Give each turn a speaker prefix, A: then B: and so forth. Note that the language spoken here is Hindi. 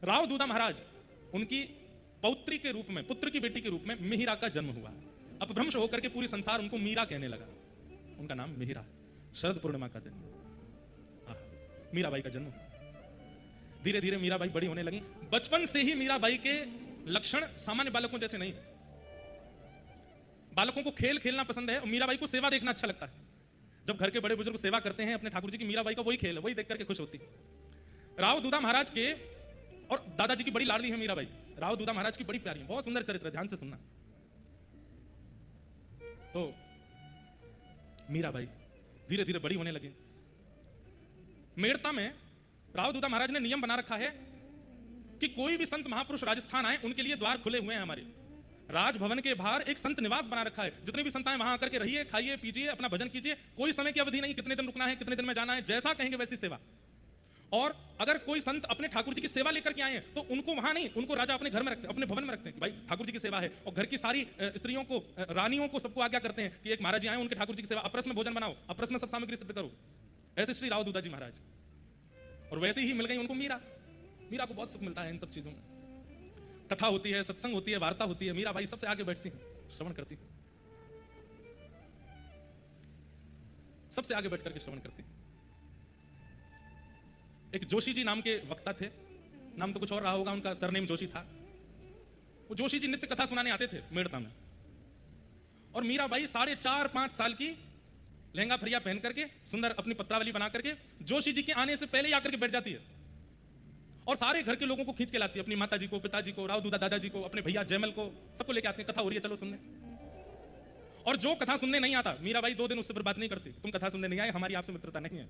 A: राव दूधा महाराज, उनकी पौत्री के रूप में, पुत्र की बेटी के रूप में मिहिरा का जन्म हुआ। अपभ्रंश होकर के पूरी संसार उनको मीरा कहने लगा। उनका नाम मिहिरा। शरद पूर्णिमा का दिन मीराबाई का जन्म हुआ। धीरे धीरे मीराबाई बड़ी होने लगी। बचपन से ही मीराबाई के लक्षण सामान्य बालकों जैसे नहीं। बालकों को खेल खेलना पसंद है और मीराबाई को सेवा देखना अच्छा लगता है। जब घर के बड़े बुजुर्ग सेवा करते हैं अपने ठाकुर जी की, मीराबाई का वही खेल है, वही देख करके खुश होती। राव दूधा महाराज के, और दादाजी की बड़ी लाडली है मीराबाई, राव दूधा महाराज की बड़ी प्यारी है, बहुत सुंदर चरित्र है, ध्यान से सुनना। तो मीराबाई धीरे धीरे बड़ी होने लगी। मेड़ता में राव दूधा महाराज ने नियम बना रखा है कि कोई भी संत महापुरुष राजस्थान आए उनके लिए द्वार खुले हुए हैं। हमारे राजभवन के बाहर एक संत निवास बना रखा है। जितने भी संत आए वहां आकर के रहिए, खाइए, पीजिए, अपना भजन कीजिए। कोई समय की अवधि नहीं, कितने दिन रुकना है, कितने दिन में जाना है, जैसा कहेंगे वैसी सेवा। और अगर कोई संत अपने ठाकुर जी की सेवा लेकर के आए हैं तो उनको वहां नहीं, उनको राजा अपने घर में रखते, अपने भवन में रखते हैं कि भाई ठाकुर जी की सेवा है। और घर की सारी स्त्रियों को, रानियों को, सबको आज्ञा करते हैं कि एक महाराज जी आए, उनके ठाकुर जी की सेवा, अपरस में भोजन बनाओ, अपरस में सब सामग्री सिद्ध करो। ऐसे श्री राव दूधा जी महाराज। और वैसे ही मिल गई उनको मीरा। मीरा को बहुत सुख मिलता है इन सब चीजों में। कथा होती है, सत्संग होती है, वार्ता होती है, मीरा भाई सबसे आगे बैठती हैं, श्रवण करती हैं, सबसे आगे बैठ करके श्रवण करती हैं। एक जोशी जी नाम के वक्ता थे, नाम तो कुछ और रहा होगा, उनका सरनेम जोशी था। वो जोशी जी नित्य कथा सुनाने आते थे मेड़ता में। और मीरा बाई 4.5-5 साल की लहंगा फरिया पहन करके, सुंदर अपनी पत्रावली बना करके जोशी जी के आने से पहले ही आकर के बैठ जाती है और सारे घर के लोगों को खींच के लाती है। अपनी माता जी को, पिताजी को, राव दूधा दादाजी को, अपने भैया जयमल को, सबको लेके आती है। कथा हो रही है, चलो सुनने। और जो कथा सुनने नहीं आता, मीराबाई 2 दिन उससे फिर बात नहीं करती। तुम कथा सुनने नहीं आए, हमारी आपसे मित्रता नहीं है।